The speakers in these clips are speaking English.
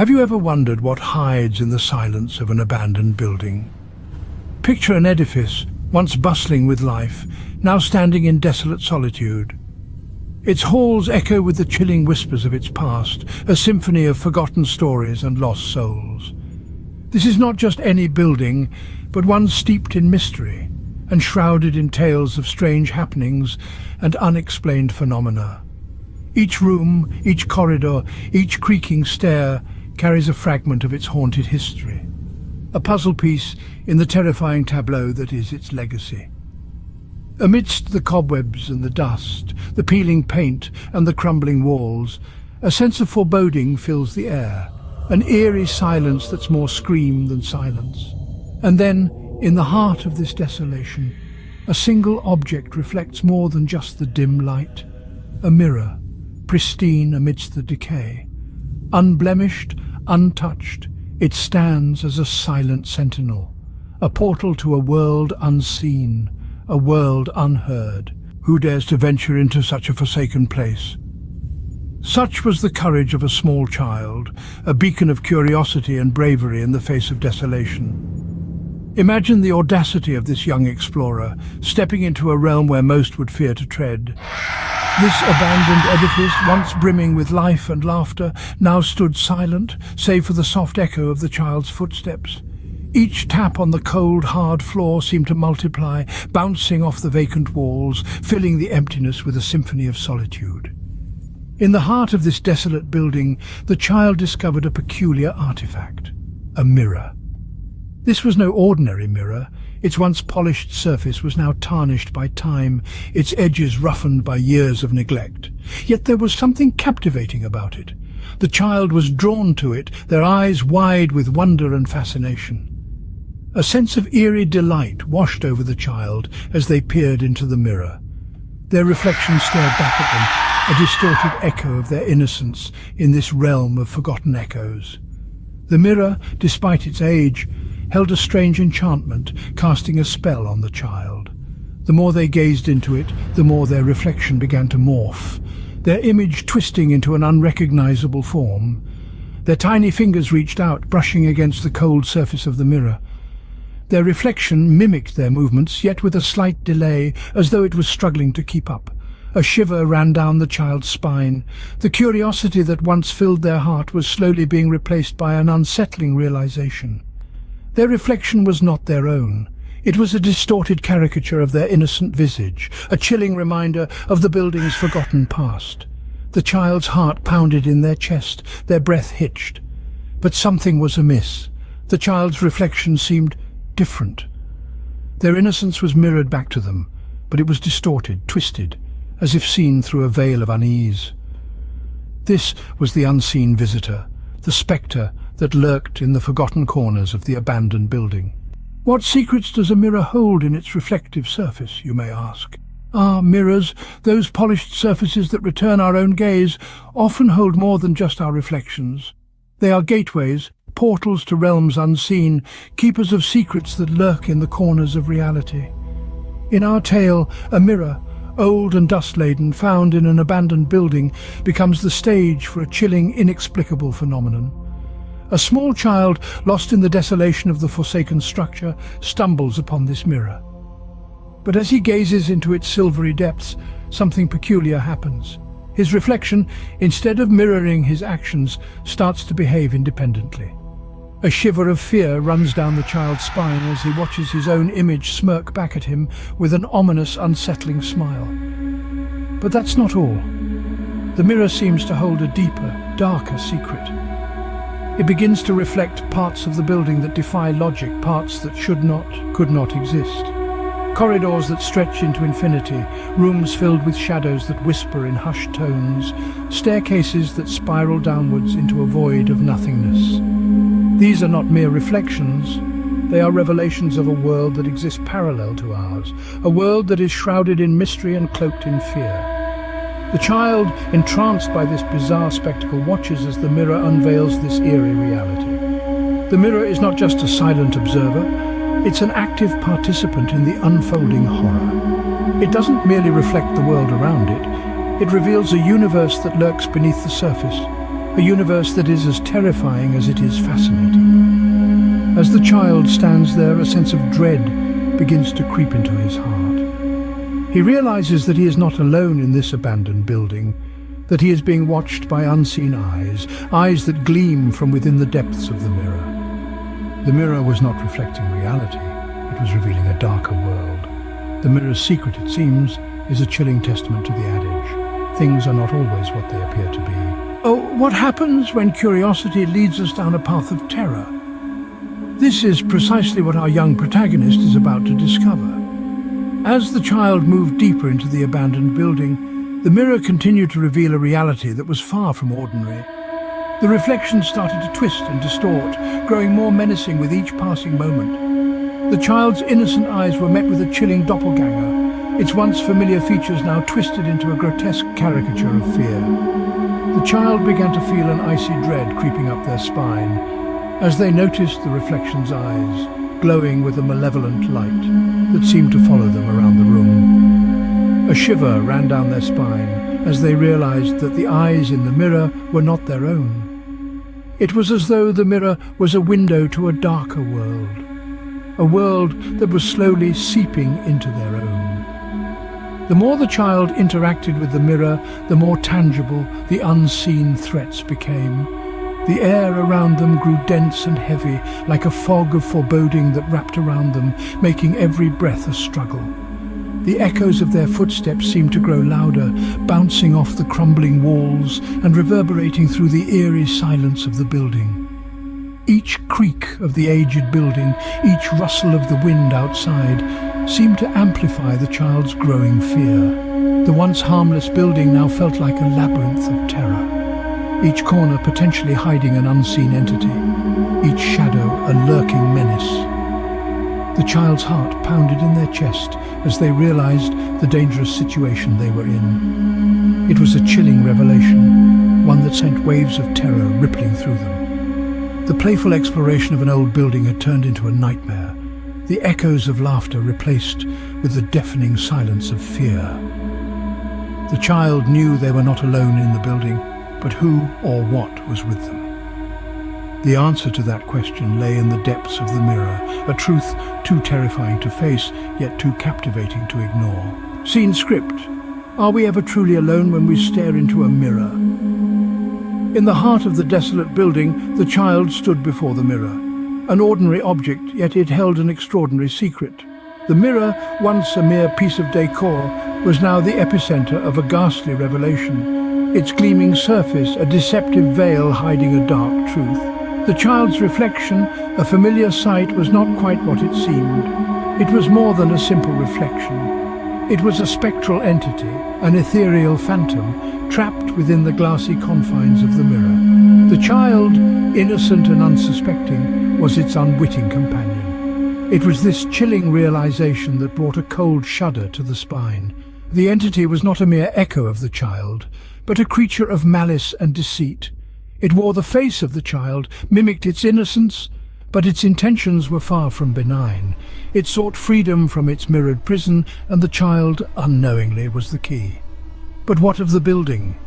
Have you ever wondered what hides in the silence of an abandoned building? Picture an edifice, once bustling with life, now standing in desolate solitude. Its halls echo with the chilling whispers of its past, a symphony of forgotten stories and lost souls. This is not just any building, but one steeped in mystery and shrouded in tales of strange happenings and unexplained phenomena. Each room, each corridor, each creaking stair carries a fragment of its haunted history, a puzzle piece in the terrifying tableau that is its legacy. Amidst the cobwebs and the dust, the peeling paint and the crumbling walls, a sense of foreboding fills the air, an eerie silence that's more scream than silence. And then, in the heart of this desolation, a single object reflects more than just the dim light. A mirror, pristine amidst the decay. Unblemished, untouched, it stands as a silent sentinel, a portal to a world unseen, a world unheard. Who dares to venture into such a forsaken place? Such was the courage of a small child, a beacon of curiosity and bravery in the face of desolation. Imagine the audacity of this young explorer, stepping into a realm where most would fear to tread. This abandoned edifice, once brimming with life and laughter, now stood silent, save for the soft echo of the child's footsteps. Each tap on the cold, hard floor seemed to multiply, bouncing off the vacant walls, filling the emptiness with a symphony of solitude. In the heart of this desolate building, the child discovered a peculiar artifact, a mirror. This was no ordinary mirror. Its once polished surface was now tarnished by time, its edges roughened by years of neglect. Yet there was something captivating about it. The child was drawn to it, their eyes wide with wonder and fascination. A sense of eerie delight washed over the child as they peered into the mirror. Their reflection stared back at them, a distorted echo of their innocence in this realm of forgotten echoes. The mirror, despite its age, held a strange enchantment, casting a spell on the child. The more they gazed into it, the more their reflection began to morph, their image twisting into an unrecognizable form. Their tiny fingers reached out, brushing against the cold surface of the mirror. Their reflection mimicked their movements, yet with a slight delay, as though it was struggling to keep up. A shiver ran down the child's spine. The curiosity that once filled their heart was slowly being replaced by an unsettling realization. Their reflection was not their own. It was a distorted caricature of their innocent visage, a chilling reminder of the building's forgotten past. The child's heart pounded in their chest, their breath hitched. But something was amiss. The child's reflection seemed different. Their innocence was mirrored back to them, but it was distorted, twisted, as if seen through a veil of unease. This was the unseen visitor, the spectre that lurked in the forgotten corners of the abandoned building. What secrets does a mirror hold in its reflective surface, you may ask? Mirrors, those polished surfaces that return our own gaze, often hold more than just our reflections. They are gateways, portals to realms unseen, keepers of secrets that lurk in the corners of reality. In our tale, a mirror, old and dust-laden, found in an abandoned building, becomes the stage for a chilling, inexplicable phenomenon. A small child, lost in the desolation of the forsaken structure, stumbles upon this mirror. But as he gazes into its silvery depths, something peculiar happens. His reflection, instead of mirroring his actions, starts to behave independently. A shiver of fear runs down the child's spine as he watches his own image smirk back at him with an ominous, unsettling smile. But that's not all. The mirror seems to hold a deeper, darker secret. It begins to reflect parts of the building that defy logic, parts that should not, could not exist. Corridors that stretch into infinity, rooms filled with shadows that whisper in hushed tones, staircases that spiral downwards into a void of nothingness. These are not mere reflections. They are revelations of a world that exists parallel to ours, a world that is shrouded in mystery and cloaked in fear. The child, entranced by this bizarre spectacle, watches as the mirror unveils this eerie reality. The mirror is not just a silent observer, it's an active participant in the unfolding horror. It doesn't merely reflect the world around it, it reveals a universe that lurks beneath the surface, a universe that is as terrifying as it is fascinating. As the child stands there, a sense of dread begins to creep into his heart. He realizes that he is not alone in this abandoned building, that he is being watched by unseen eyes, eyes that gleam from within the depths of the mirror. The mirror was not reflecting reality, it was revealing a darker world. The mirror's secret, it seems, is a chilling testament to the adage, things are not always what they appear to be. Oh, what happens when curiosity leads us down a path of terror? This is precisely what our young protagonist is about to discover. As the child moved deeper into the abandoned building, the mirror continued to reveal a reality that was far from ordinary. The reflections started to twist and distort, growing more menacing with each passing moment. The child's innocent eyes were met with a chilling doppelganger, its once familiar features now twisted into a grotesque caricature of fear. The child began to feel an icy dread creeping up their spine as they noticed the reflection's eyes, glowing with a malevolent light that seemed to follow them around the room. A shiver ran down their spine as they realized that the eyes in the mirror were not their own. It was as though the mirror was a window to a darker world, a world that was slowly seeping into their own. The more the child interacted with the mirror, the more tangible the unseen threats became. The air around them grew dense and heavy, like a fog of foreboding that wrapped around them, making every breath a struggle. The echoes of their footsteps seemed to grow louder, bouncing off the crumbling walls and reverberating through the eerie silence of the building. Each creak of the aged building, each rustle of the wind outside, seemed to amplify the child's growing fear. The once harmless building now felt like a labyrinth of terror, each corner potentially hiding an unseen entity, each shadow a lurking menace. The child's heart pounded in their chest as they realized the dangerous situation they were in. It was a chilling revelation, one that sent waves of terror rippling through them. The playful exploration of an old building had turned into a nightmare, the echoes of laughter replaced with the deafening silence of fear. The child knew they were not alone in the building, but who or what was with them? The answer to that question lay in the depths of the mirror, a truth too terrifying to face, yet too captivating to ignore. Scene script. Are we ever truly alone when we stare into a mirror? In the heart of the desolate building, the child stood before the mirror. An ordinary object, yet it held an extraordinary secret. The mirror, once a mere piece of decor, was now the epicenter of a ghastly revelation. Its gleaming surface, a deceptive veil hiding a dark truth. The child's reflection, a familiar sight, was not quite what it seemed. It was more than a simple reflection. It was a spectral entity, an ethereal phantom, trapped within the glassy confines of the mirror. The child, innocent and unsuspecting, was its unwitting companion. It was this chilling realization that brought a cold shudder to the spine. The entity was not a mere echo of the child, but a creature of malice and deceit. It wore the face of the child, mimicked its innocence, but its intentions were far from benign. It sought freedom from its mirrored prison, and the child, unknowingly, was the key. But what of the building?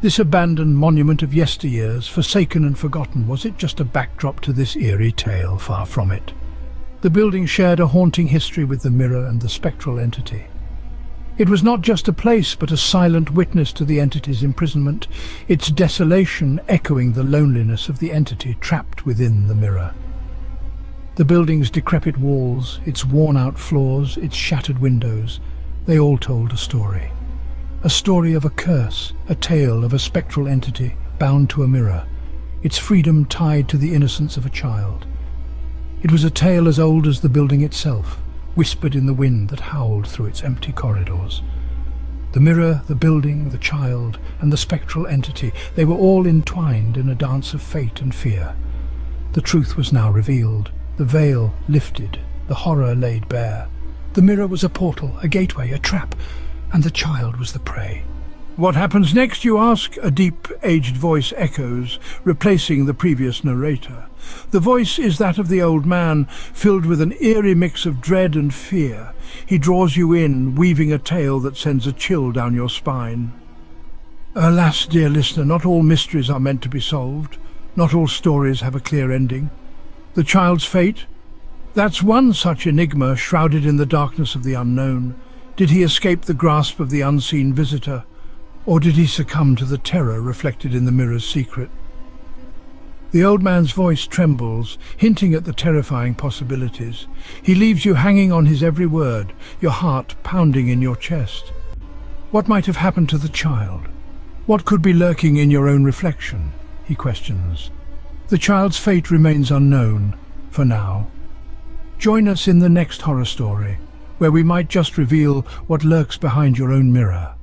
This abandoned monument of yesteryears, forsaken and forgotten, was it just a backdrop to this eerie tale? Far from it. The building shared a haunting history with the mirror and the spectral entity. It was not just a place, but a silent witness to the entity's imprisonment, its desolation echoing the loneliness of the entity trapped within the mirror. The building's decrepit walls, its worn-out floors, its shattered windows, they all told a story. A story of a curse, a tale of a spectral entity bound to a mirror, its freedom tied to the innocence of a child. It was a tale as old as the building itself, whispered in the wind that howled through its empty corridors. The mirror, the building, the child, and the spectral entity, they were all entwined in a dance of fate and fear. The truth was now revealed, the veil lifted, the horror laid bare. The mirror was a portal, a gateway, a trap, and the child was the prey. What happens next, you ask? A deep, aged voice echoes, replacing the previous narrator. The voice is that of the old man, filled with an eerie mix of dread and fear. He draws you in, weaving a tale that sends a chill down your spine. Alas, dear listener, not all mysteries are meant to be solved. Not all stories have a clear ending. The child's fate? That's one such enigma shrouded in the darkness of the unknown. Did he escape the grasp of the unseen visitor? Or did he succumb to the terror reflected in the mirror's secret? The old man's voice trembles, hinting at the terrifying possibilities. He leaves you hanging on his every word, your heart pounding in your chest. What might have happened to the child? What could be lurking in your own reflection? He questions. The child's fate remains unknown, for now. Join us in the next horror story, where we might just reveal what lurks behind your own mirror.